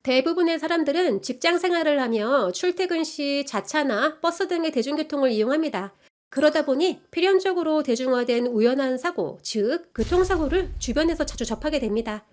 대부분의 사람들은 직장 생활을 하며 출퇴근 시 자차나 버스 등의 대중교통을 이용합니다. 그러다 보니 필연적으로 대중화된 우연한 사고, 즉 교통사고를 주변에서 자주 접하게 됩니다.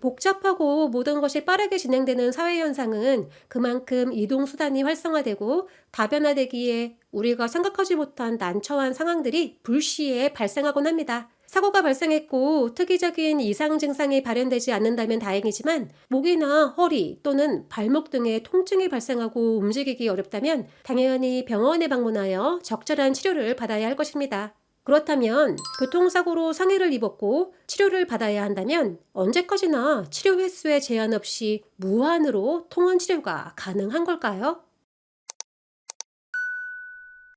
복잡하고 모든 것이 빠르게 진행되는 사회 현상은 그만큼 이동수단이 활성화되고 다변화되기에 우리가 생각하지 못한 난처한 상황들이 불시에 발생하곤 합니다. 사고가 발생했고 특이적인 이상 증상이 발현되지 않는다면 다행이지만 목이나 허리 또는 발목 등의 통증이 발생하고 움직이기 어렵다면 당연히 병원에 방문하여 적절한 치료를 받아야 할 것입니다. 그렇다면 교통사고로 상해를 입었고 치료를 받아야 한다면 언제까지나 치료 횟수에 제한 없이 무한으로 통원 치료가 가능한 걸까요?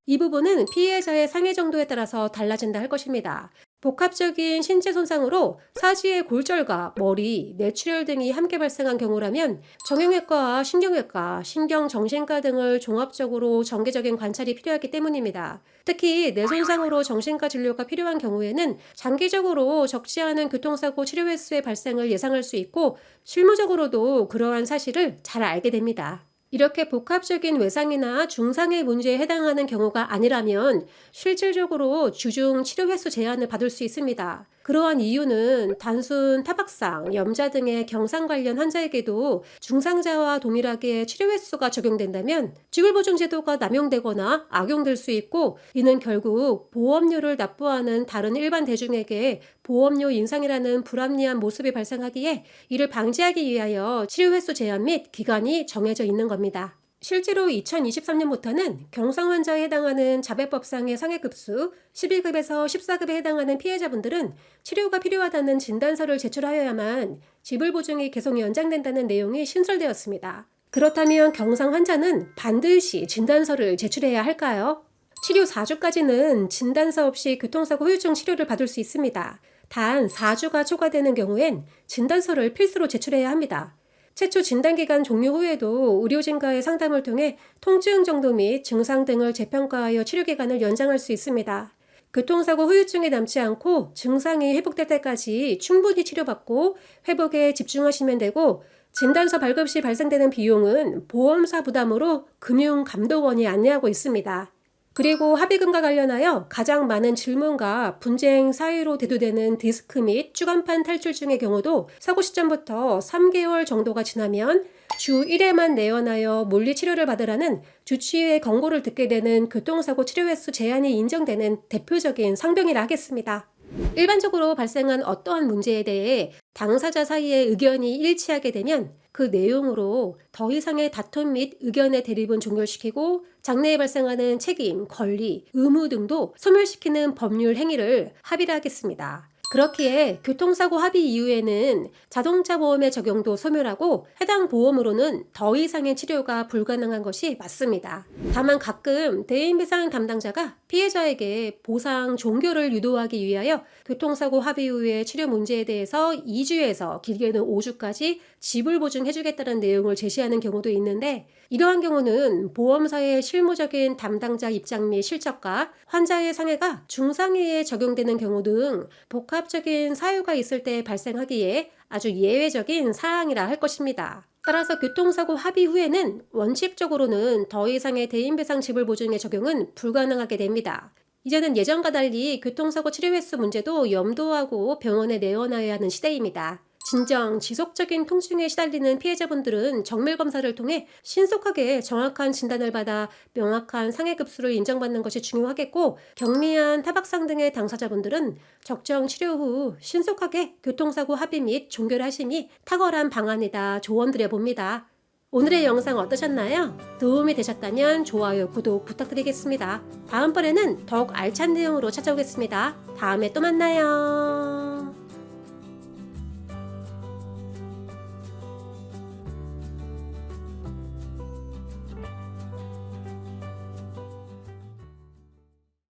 이 부분은 피해자의 상해 정도에 따라서 달라진다 할 것입니다. 복합적인 신체 손상으로 사지의 골절과 머리, 뇌출혈 등이 함께 발생한 경우라면 정형외과, 신경외과, 신경정신과 등을 종합적으로 정기적인 관찰이 필요하기 때문입니다. 특히 뇌 손상으로 정신과 진료가 필요한 경우에는 장기적으로 적지 않은 교통사고 치료 횟수의 발생을 예상할 수 있고 실무적으로도 그러한 사실을 잘 알게 됩니다. 이렇게 복합적인 외상이나 중상의 문제에 해당하는 경우가 아니라면 실질적으로 주중 치료 횟수 제한을 받을 수 있습니다. 그러한 이유는 단순 타박상, 염좌 등의 경상 관련 환자에게도 중상자와 동일하게 치료 횟수가 적용된다면 지불보증제도가 남용되거나 악용될 수 있고 이는 결국 보험료를 납부하는 다른 일반 대중에게 보험료 인상이라는 불합리한 모습이 발생하기에 이를 방지하기 위하여 치료 횟수 제한 및 기간이 정해져 있는 겁니다. 실제로 2023년부터는 경상 환자에 해당하는 자배법상의 상해급수 12급에서 14급에 해당하는 피해자분들은 치료가 필요하다는 진단서를 제출하여야만 지불보증이 계속 연장된다는 내용이 신설되었습니다. 그렇다면 경상 환자는 반드시 진단서를 제출해야 할까요? 치료 4주까지는 진단서 없이 교통사고 후유증 치료를 받을 수 있습니다. 단 4주가 초과되는 경우엔 진단서를 필수로 제출해야 합니다. 최초 진단기간 종료 후에도 의료진과의 상담을 통해 통증 정도 및 증상 등을 재평가하여 치료기간을 연장할 수 있습니다. 교통사고 후유증이 남지 않고 증상이 회복될 때까지 충분히 치료받고 회복에 집중하시면 되고 진단서 발급 시 발생되는 비용은 보험사 부담으로 금융감독원이 안내하고 있습니다. 그리고 합의금과 관련하여 가장 많은 질문과 분쟁 사유로 대두되는 디스크 및 추간판 탈출증의 경우도 사고 시점부터 3개월 정도가 지나면 주 1회만 내원하여 물리치료를 받으라는 주치의의 권고를 듣게 되는 교통사고 치료 횟수 제한이 인정되는 대표적인 상병이라 하겠습니다. 일반적으로 발생한 어떠한 문제에 대해 당사자 사이의 의견이 일치하게 되면 그 내용으로 더 이상의 다툼 및 의견의 대립은 종결시키고 장래에 발생하는 책임, 권리, 의무 등도 소멸시키는 법률 행위를 합의를 하겠습니다. 그렇기에 교통사고 합의 이후에는 자동차 보험의 적용도 소멸하고 해당 보험으로는 더 이상의 치료가 불가능한 것이 맞습니다. 다만 가끔 대인배상 담당자가 피해자에게 보상 종결을 유도하기 위하여 교통사고 합의 후의 치료 문제에 대해서 2주에서 길게는 5주까지 지불보증해주겠다는 내용을 제시하는 경우도 있는데 이러한 경우는 보험사의 실무적인 담당자 입장 및 실적과 환자의 상해가 중상해에 적용되는 경우 등 복합적인 사유가 있을 때 발생하기에 아주 예외적인 사항이라 할 것입니다. 따라서 교통사고 합의 후에는 원칙적으로는 더 이상의 대인배상 지불보증의 적용은 불가능하게 됩니다. 이제는 예전과 달리 교통사고 치료 횟수 문제도 염두하고 병원에 내원하여야 하는 시대입니다. 진정 지속적인 통증에 시달리는 피해자분들은 정밀검사를 통해 신속하게 정확한 진단을 받아 명확한 상해급수를 인정받는 것이 중요하겠고 경미한 타박상 등의 당사자분들은 적정 치료 후 신속하게 교통사고 합의 및 종결 하심이 탁월한 방안이다 조언드려봅니다. 오늘의 영상 어떠셨나요? 도움이 되셨다면 좋아요, 구독 부탁드리겠습니다. 다음번에는 더욱 알찬 내용으로 찾아오겠습니다. 다음에 또 만나요.